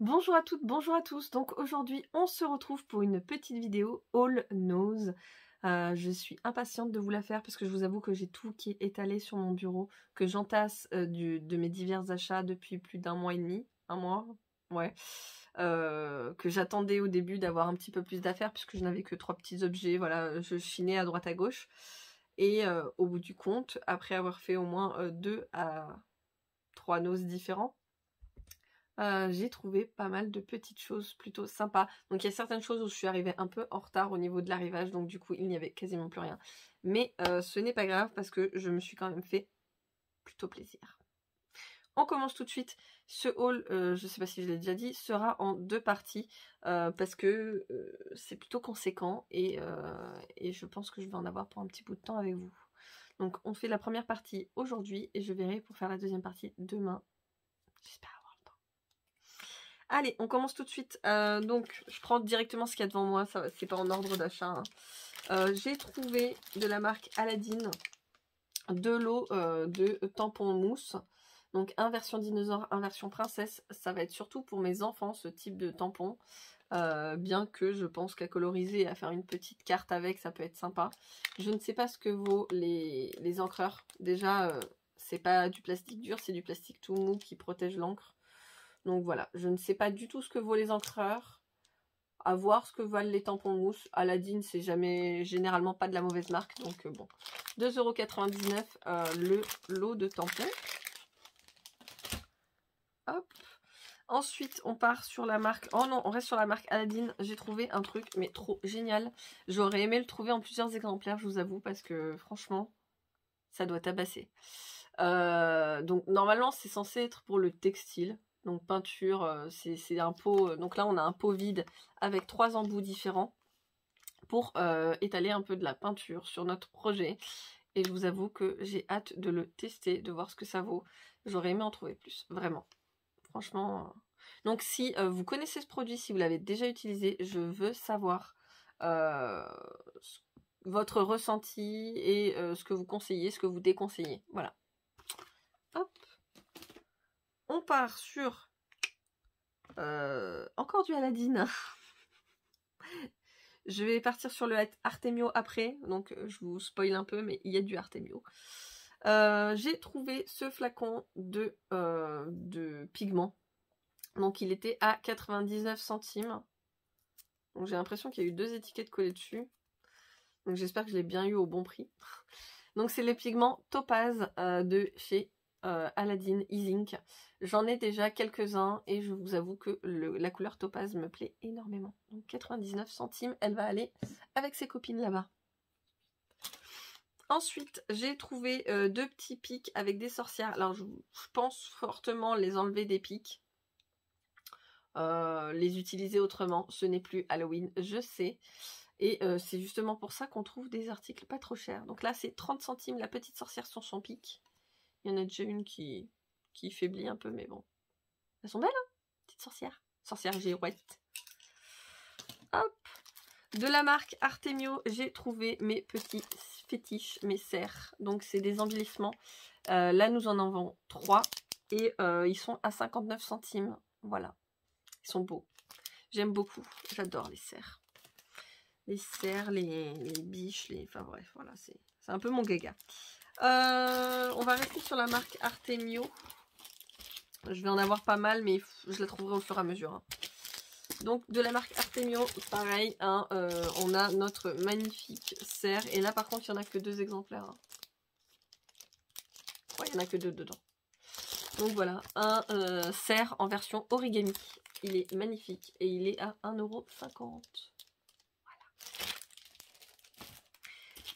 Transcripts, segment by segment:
Bonjour à toutes, bonjour à tous. Donc aujourd'hui, on se retrouve pour une petite vidéo Haul Nose. Je suis impatiente de vous la faire parce que je vous avoue que j'ai tout qui est étalé sur mon bureau, que j'entasse de mes divers achats depuis plus d'un mois et demi. Un mois, ouais. Que j'attendais au début d'avoir un petit peu plus d'affaires puisque je n'avais que 3 petits objets. Voilà, je chinais à droite à gauche. Et au bout du compte, après avoir fait au moins 2 à 3 noses différents, j'ai trouvé pas mal de petites choses plutôt sympas. Donc il y a certaines choses où je suis arrivée un peu en retard au niveau de l'arrivage, donc du coup il n'y avait quasiment plus rien. Mais ce n'est pas grave parce que je me suis quand même fait plutôt plaisir. On commence tout de suite. Ce haul, je sais pas si je l'ai déjà dit, sera en 2 parties parce que c'est plutôt conséquent et je pense que je vais en avoir pour un petit bout de temps avec vous. Donc on fait la première partie aujourd'hui et je verrai pour faire la deuxième partie demain. J'espère. Allez, on commence tout de suite. Donc, je prends directement ce qu'il y a devant moi. C'est pas en ordre d'achat. Hein. J'ai trouvé de la marque Aladdin de l'eau de tampons mousse. Donc, un version dinosaure, un version princesse. Ça va être surtout pour mes enfants, ce type de tampon. Bien que je pense qu'à coloriser et à faire une petite carte avec, ça peut être sympa. Je ne sais pas ce que vaut les encreurs. Déjà, c'est pas du plastique dur, c'est du plastique tout mou qui protège l'encre. Donc voilà, je ne sais pas du tout ce que vaut les encreurs. À voir ce que valent les tampons mousse. Aladdin, c'est jamais, généralement pas de la mauvaise marque. Donc bon, 2,99 € le lot de tampons. Hop. Ensuite, on part sur la marque... Oh non, on reste sur la marque Aladdin. J'ai trouvé un truc, mais trop génial. J'aurais aimé le trouver en plusieurs exemplaires, je vous avoue, parce que franchement, ça doit tabasser. Donc normalement, c'est censé être pour le textile. Donc peinture, c'est un pot. Donc là, on a un pot vide avec 3 embouts différents pour étaler un peu de la peinture sur notre projet. Et je vous avoue que j'ai hâte de le tester, de voir ce que ça vaut. J'aurais aimé en trouver plus, vraiment. Franchement. Donc si vous connaissez ce produit, si vous l'avez déjà utilisé, je veux savoir votre ressenti et ce que vous conseillez, ce que vous déconseillez. Voilà. Hop. On part sur encore du Aladdin. Je vais partir sur le Artemio après, donc je vous spoil un peu, mais il y a du Artemio. J'ai trouvé ce flacon de pigments. Donc il était à 99 centimes. Donc j'ai l'impression qu'il y a eu 2 étiquettes collées dessus. Donc j'espère que je l'ai bien eu au bon prix. Donc c'est les pigments Topaz de chez Aladdin Ink. J'en ai déjà quelques-uns et je vous avoue que la couleur topaz me plaît énormément. Donc 99 centimes, elle va aller avec ses copines là-bas. Ensuite, j'ai trouvé 2 petits pics avec des sorcières. Alors je pense fortement les enlever des pics. Les utiliser autrement. Ce n'est plus Halloween, je sais. Et c'est justement pour ça qu'on trouve des articles pas trop chers. Donc là, c'est 30 centimes la petite sorcière sur son pic. Il y en a déjà une qui faiblit un peu, mais bon. Elles sont belles, hein, petite sorcière. Sorcière girouette. Hop. De la marque Artemio, j'ai trouvé mes petits fétiches, mes serres. Donc c'est des embellissements. Là, nous en avons 3. Et ils sont à 59 centimes. Voilà. Ils sont beaux. J'aime beaucoup. J'adore les serres. Les serres, les biches, enfin bref, voilà, c'est un peu mon gaga. On va rester sur la marque Artemio. Je vais en avoir pas mal, mais je la trouverai au fur et à mesure. Hein. Donc de la marque Artemio, pareil, hein, on a notre magnifique serre. Et là par contre, il n'y en a que 2 exemplaires. Hein. Ouais, il n'y en a que 2 dedans. Donc voilà, un serre en version origami. Il est magnifique et il est à 1,50 €.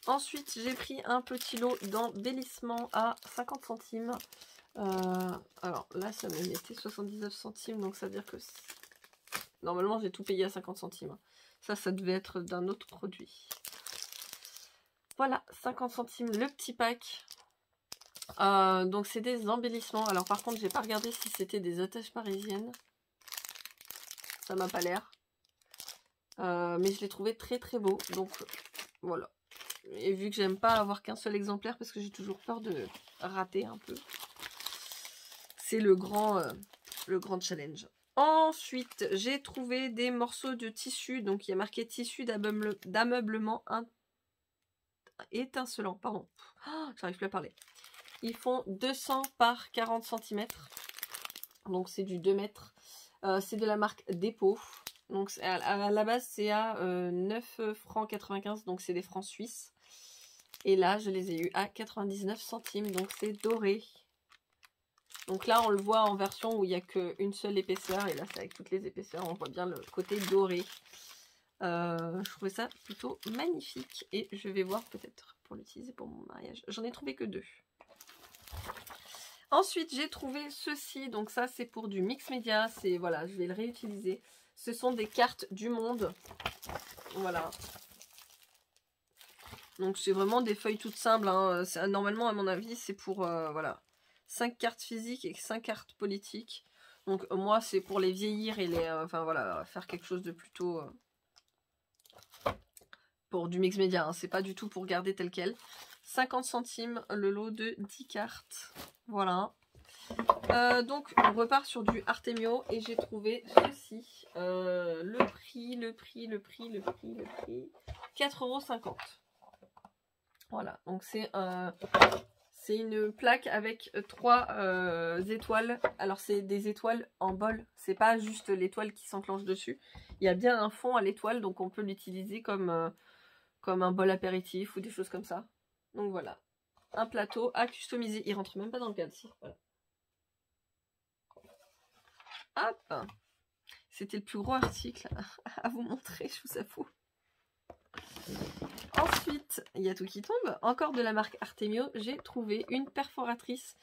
Ensuite, j'ai pris un petit lot d'embellissement à 50 centimes. Alors là, ça me mettait 79 centimes, donc ça veut dire que normalement, j'ai tout payé à 50 centimes. Ça devait être d'un autre produit. Voilà, 50 centimes le petit pack. Donc c'est des embellissements. Alors par contre, j'ai pas regardé si c'était des attaches parisiennes. Ça m'a pas l'air. Mais je l'ai trouvé très très beau. Donc voilà. Et vu que j'aime pas avoir qu'un seul exemplaire parce que j'ai toujours peur de rater un peu, c'est le grand challenge. Ensuite, j'ai trouvé des morceaux de tissu. Donc, il y a marqué tissu d'ameublement étincelant. Pardon. Oh, j'arrive plus à parler. Ils font 200 par 40 cm. Donc, c'est du 2 mètres. C'est de la marque Dépôt. Donc, à la base, c'est à 9 francs 95. Donc, c'est des francs suisses. Et là, je les ai eu à 99 centimes. Donc, c'est doré. Donc là, on le voit en version où il n'y a qu'une seule épaisseur. Et là, c'est avec toutes les épaisseurs. On voit bien le côté doré. Je trouvais ça plutôt magnifique. Et je vais voir peut-être pour l'utiliser pour mon mariage. J'en ai trouvé que 2. Ensuite, j'ai trouvé ceci. Donc ça, c'est pour du mix média. C'est, voilà, je vais le réutiliser. Ce sont des cartes du monde. Voilà. Donc c'est vraiment des feuilles toutes simples. Hein. Normalement, à mon avis, c'est pour, voilà, 5 cartes physiques et 5 cartes politiques. Donc moi, c'est pour les vieillir et les... enfin voilà, faire quelque chose de plutôt... pour du mix média. Hein. C'est pas du tout pour garder tel quel. 50 centimes le lot de 10 cartes. Voilà. Donc on repart sur du Artemio et j'ai trouvé ceci. Le prix, 4,50 €. Voilà, donc c'est une plaque avec 3 étoiles. Alors c'est des étoiles en bol, c'est pas juste l'étoile qui s'enclenche dessus. Il y a bien un fond à l'étoile, donc on peut l'utiliser comme un bol apéritif ou des choses comme ça. Donc voilà, un plateau à customiser. Il rentre même pas dans le cadre, si. Voilà. Hop, c'était le plus gros article à vous montrer, je vous avoue. Ensuite, il y a tout qui tombe. Encore de la marque Artemio, j'ai trouvé une perforatrice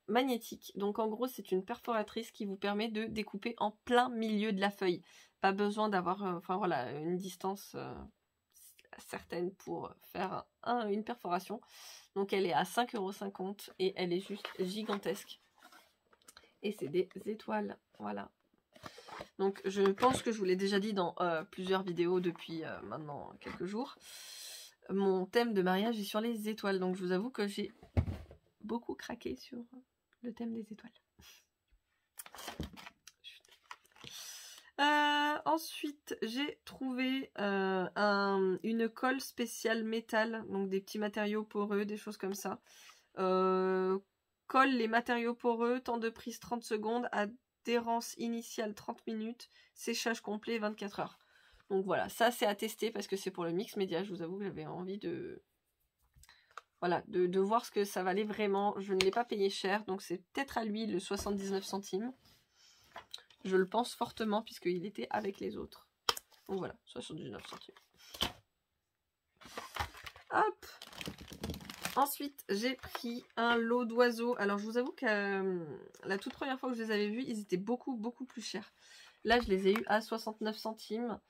magnétique. Donc en gros, c'est une perforatrice qui vous permet de découper en plein milieu de la feuille. Pas besoin d'avoir enfin voilà, une distance certaine pour faire une perforation. Donc elle est à 5,50 € et elle est juste gigantesque. Et c'est des étoiles, voilà. Donc je pense que je vous l'ai déjà dit dans plusieurs vidéos depuis maintenant quelques jours. Mon thème de mariage est sur les étoiles. Donc je vous avoue que j'ai beaucoup craqué sur le thème des étoiles. Ensuite j'ai trouvé une colle spéciale métal. Donc des petits matériaux poreux, des choses comme ça. Colle les matériaux poreux, temps de prise 30 secondes, adhérence initiale 30 minutes, séchage complet 24 heures. Donc voilà, ça c'est à tester parce que c'est pour le mix média. Je vous avoue que j'avais envie de... Voilà, de voir ce que ça valait vraiment. Je ne l'ai pas payé cher, donc c'est peut-être à lui le 79 centimes. Je le pense fortement puisqu'il était avec les autres. Donc voilà, 79 centimes. Hop! Ensuite, j'ai pris un lot d'oiseaux. Alors, je vous avoue que la toute première fois que je les avais vus, ils étaient beaucoup plus chers. Là, je les ai eus à 69 centimes.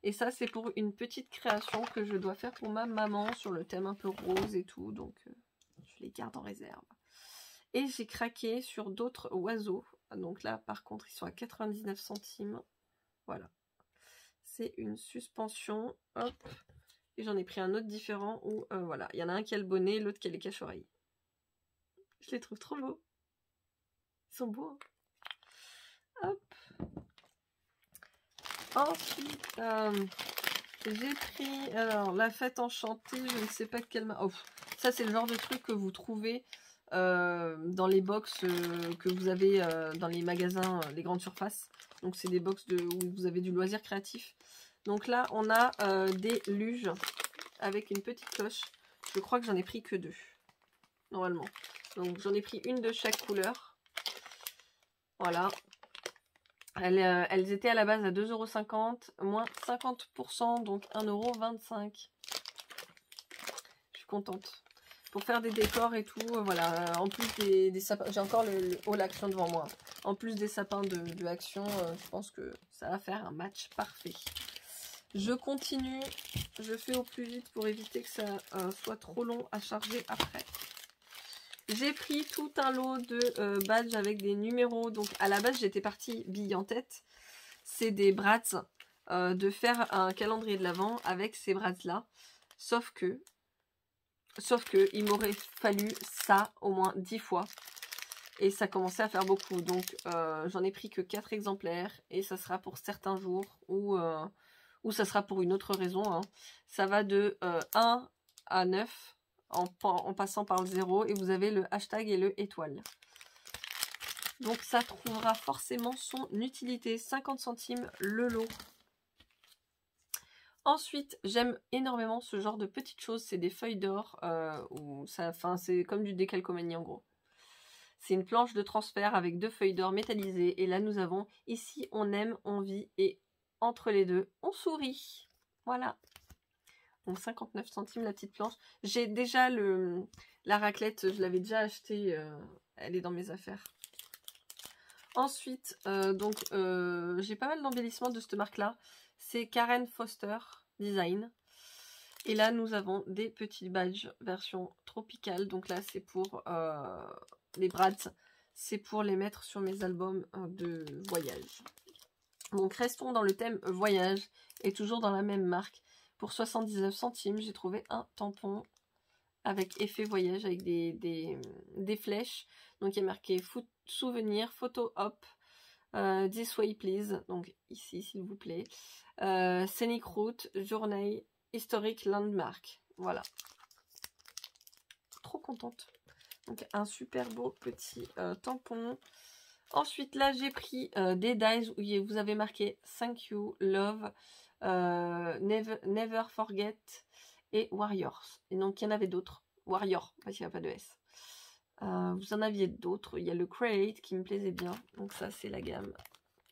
Et ça, c'est pour une petite création que je dois faire pour ma maman sur le thème un peu rose et tout. Donc, je les garde en réserve. Et j'ai craqué sur d'autres oiseaux. Donc là, par contre, ils sont à 99 centimes. Voilà. C'est une suspension. Hop. Et j'en ai pris un autre différent où, voilà, il y en a un qui a le bonnet, l'autre qui a les cache-oreilles. Je les trouve trop beaux. Ils sont beaux. Hein. Hop. Ensuite, j'ai pris, alors, la fête enchantée, je ne sais pas quelle... Oh, ça, c'est le genre de truc que vous trouvez dans les box que vous avez dans les magasins, les grandes surfaces. Donc, c'est des box où vous avez du loisir créatif. Donc là, on a des luges avec une petite cloche. Je crois que j'en ai pris que 2, normalement. Donc j'en ai pris une de chaque couleur. Voilà. Elles étaient à la base à 2,50 €, moins 50%, donc 1,25 €. Je suis contente. Pour faire des décors et tout, voilà. En plus des sapins, j'ai encore le haul Action devant moi. En plus des sapins de Action, je pense que ça va faire un match parfait. Je continue, je fais au plus vite pour éviter que ça soit trop long à charger après. J'ai pris tout un lot de badges avec des numéros. Donc à la base j'étais partie bille en tête. C'est des brats, de faire un calendrier de l'Avent avec ces brats là. Sauf que il m'aurait fallu ça au moins 10 fois. Et ça commençait à faire beaucoup. Donc j'en ai pris que 4 exemplaires. Et ça sera pour certains jours ou ça sera pour une autre raison. Hein. Ça va de 1 à 9 en passant par le 0. Et vous avez le hashtag et le étoile. Donc ça trouvera forcément son utilité. 50 centimes le lot. Ensuite, j'aime énormément ce genre de petites choses. C'est des feuilles d'or. C'est comme du décalcomanie en gros. C'est une planche de transfert avec 2 feuilles d'or métallisées. Et là, nous avons ici, on aime, on vit. Et entre les deux, on sourit. Voilà. Donc 59 centimes la petite planche. J'ai déjà la raclette. Je l'avais déjà achetée. Elle est dans mes affaires. Ensuite, j'ai pas mal d'embellissements de cette marque-là. C'est Karen Foster Design. Et là, nous avons des petits badges version tropicale. Donc là, c'est pour les brads. C'est pour les mettre sur mes albums de voyage. Donc, restons dans le thème voyage. Et toujours dans la même marque. Pour 79 centimes, j'ai trouvé un tampon avec effet voyage, avec des flèches. Donc, il y a marqué souvenir, photo op, this way please. Donc, ici, s'il vous plaît. Scenic route, journée, historique landmark. Voilà. Trop contente. Donc, un super beau petit tampon. Ensuite, là, j'ai pris des dies où vous avez marqué Thank you, Love, Never Forget et Warriors. Et donc, il y en avait d'autres. Warrior, parce qu'il n'y a pas de S. Vous en aviez d'autres. Il y a le Create qui me plaisait bien. Donc, ça, c'est la gamme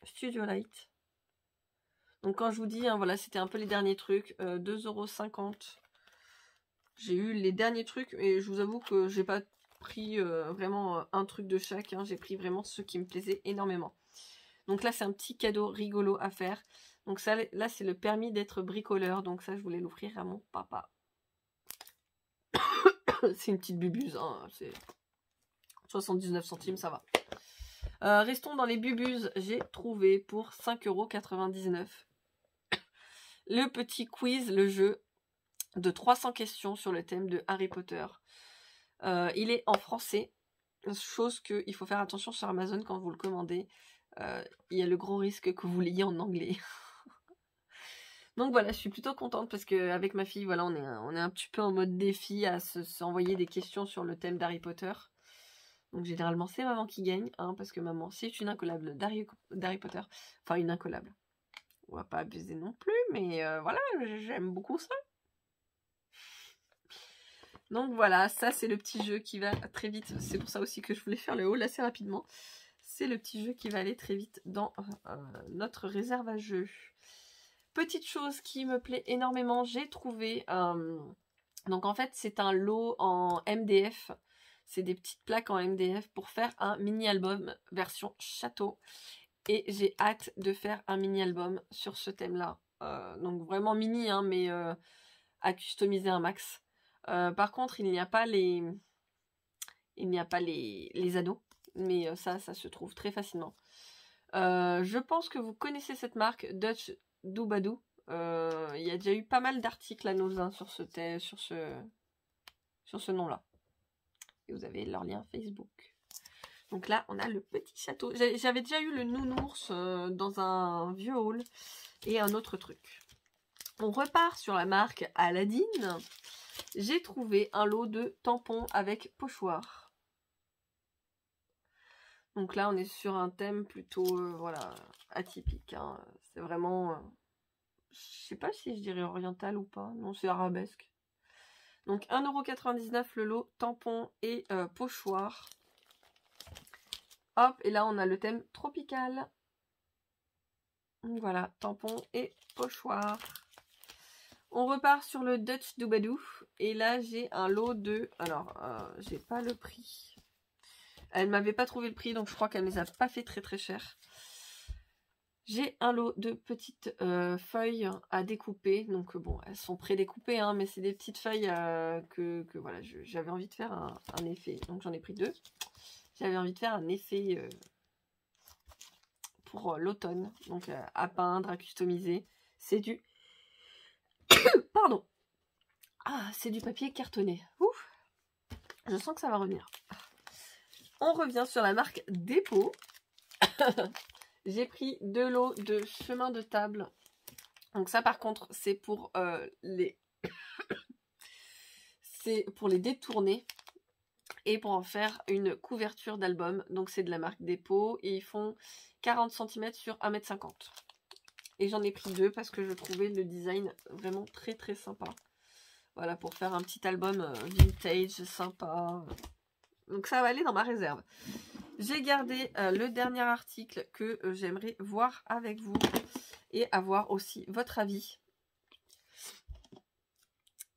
Studio Light. Donc, quand je vous dis, hein, voilà, c'était un peu les derniers trucs. 2,50 €. J'ai eu les derniers trucs, et je vous avoue que j'ai pas pris vraiment un truc de chaque. Hein. J'ai pris vraiment ceux qui me plaisaient énormément. Donc là, c'est un petit cadeau rigolo à faire. Donc ça, là, c'est le permis d'être bricoleur. Donc ça, je voulais l'offrir à mon papa. C'est une petite bubuse. Hein. C'est 79 centimes, ça va. Restons dans les bubuses. J'ai trouvé pour 5,99 € le petit quiz, le jeu de 300 questions sur le thème de Harry Potter. Il est en français, chose qu'il faut faire attention sur Amazon quand vous le commandez. Il y a le gros risque que vous l'ayez en anglais. Donc voilà, je suis plutôt contente parce qu'avec ma fille, voilà, on est un petit peu en mode défi à s'envoyer des questions sur le thème d'Harry Potter. Donc généralement, c'est maman qui gagne, hein, parce que maman, c'est une incollable d'Harry Potter. Enfin, une incollable. On va pas abuser non plus, mais voilà, j'aime beaucoup ça. Donc voilà, ça c'est le petit jeu qui va très vite. C'est pour ça aussi que je voulais faire le haul assez rapidement. C'est le petit jeu qui va aller très vite dans notre réserve à jeux. Petite chose qui me plaît énormément, j'ai trouvé... donc en fait, c'est un lot en MDF. C'est des petites plaques en MDF pour faire un mini-album version château. Et j'ai hâte de faire un mini-album sur ce thème-là. Donc vraiment mini, hein, mais à customiser un max. Par contre, il n'y a pas les anneaux, mais ça se trouve très facilement. Je pense que vous connaissez cette marque, Dutch Doobadoo. Il y a déjà eu pas mal d'articles à nos uns sur ce nom-là. Et vous avez leur lien Facebook. Donc là, on a le petit château. J'avais déjà eu le nounours dans un vieux haul et un autre truc. On repart sur la marque Aladdin. J'ai trouvé un lot de tampons avec pochoir. Donc là, on est sur un thème plutôt voilà, atypique. Hein. C'est vraiment... je sais pas si je dirais oriental ou pas. Non, c'est arabesque. Donc 1,99 € le lot tampons et pochoir. Hop, et là, on a le thème tropical. Voilà, tampons et pochoir. On repart sur le Dutch Doobadoo. Et là, j'ai un lot de... Alors, j'ai pas le prix. Elle m'avait pas trouvé le prix, donc je crois qu'elle ne les a pas fait très très cher. J'ai un lot de petites feuilles à découper. Donc bon, elles sont pré-découpées, hein, mais c'est des petites feuilles que voilà, j'avais envie de faire un effet. Donc j'en ai pris 2. J'avais envie de faire un effet pour l'automne. Donc à peindre, à customiser. C'est du... Pardon. Ah, c'est du papier cartonné. Ouf. Je sens que ça va revenir. On revient sur la marque Dépôt. J'ai pris 2 lots de chemin de table. Donc ça par contre c'est pour les c'est pour les détourner et pour en faire une couverture d'album. Donc c'est de la marque Dépôt et ils font 40 cm sur 1,50 m. Et j'en ai pris 2 parce que je trouvais le design vraiment très très sympa. Voilà, pour faire un petit album vintage sympa. Donc ça va aller dans ma réserve. J'ai gardé le dernier article que j'aimerais voir avec vous et avoir aussi votre avis.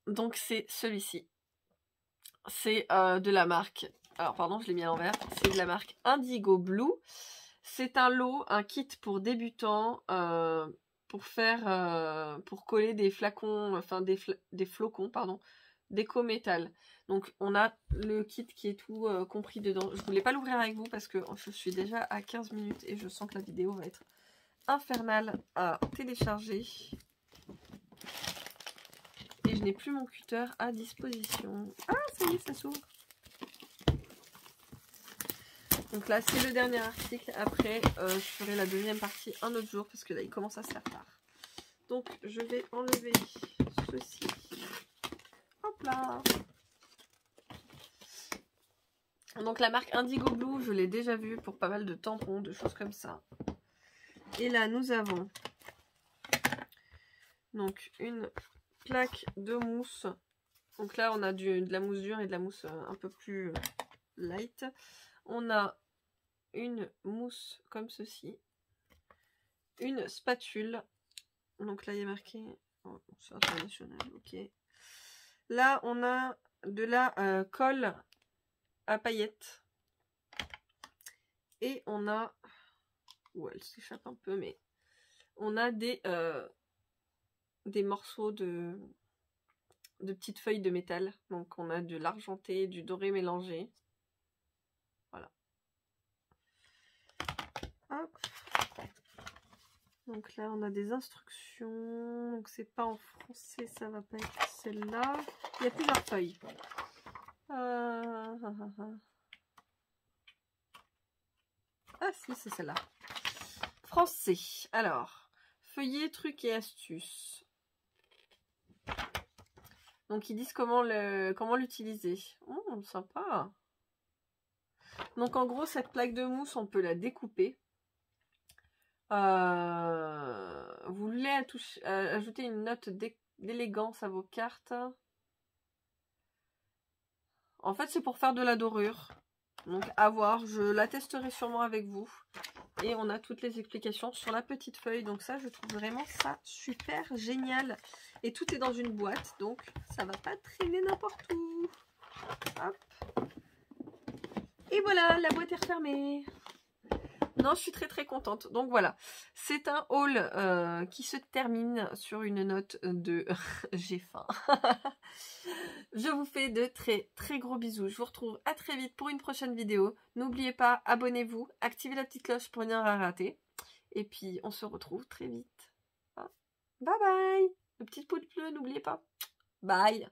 Donc c'est celui-ci. C'est de la marque, alors pardon je l'ai mis à l'envers, c'est de la marque Indigo Blue. C'est un lot, un kit pour débutants pour faire, pour coller des flacons, enfin des flocons, pardon, d'éco-métal. Donc on a le kit qui est tout compris dedans. Je voulais pas l'ouvrir avec vous parce que je suis déjà à 15 minutes et je sens que la vidéo va être infernale à télécharger. Et je n'ai plus mon cutter à disposition. Ah, ça y est, ça s'ouvre. Donc là, c'est le dernier article. Après, je ferai la deuxième partie un autre jour parce que là, il commence à se faire tard. Donc, je vais enlever ceci. Hop là. Donc, la marque Indigo Blue, je l'ai déjà vue pour pas mal de tampons, de choses comme ça. Et là, nous avons donc une plaque de mousse. Donc là, on a de la mousse dure et de la mousse un peu plus light. On a une mousse comme ceci. Une spatule. Donc là, il y a marqué... Oh, c'est international, ok. Là, on a de la colle à paillettes. Et on a... Oh, elle s'échappe un peu, mais... On a des morceaux de petites feuilles de métal. Donc on a de l'argenté, du doré mélangé. Voilà. Hop. Donc là on a des instructions. Donc c'est pas en français, ça va pas être celle-là. Il y a plusieurs feuilles. Ah si, c'est celle-là. Français. Alors, feuillet, trucs et astuces. Donc ils disent comment l'utiliser. Oh, sympa. Donc en gros, cette plaque de mousse, on peut la découper. Vous voulez ajouter une note d'élégance à vos cartes. En fait, c'est pour faire de la dorure. Donc à voir, je la testerai sûrement avec vous. Et on a toutes les explications sur la petite feuille. Donc ça, je trouve vraiment ça super génial. Et tout est dans une boîte, donc ça va pas traîner n'importe où. Hop. Et voilà, la boîte est refermée. Non, je suis très très contente. Donc voilà, c'est un haul qui se termine sur une note de j'ai faim. Je vous fais de très très gros bisous. Je vous retrouve à très vite pour une prochaine vidéo. N'oubliez pas, abonnez-vous, activez la petite cloche pour ne rien rater. Et puis on se retrouve très vite. Bye bye. Le petit pouce bleu, n'oubliez pas. Bye.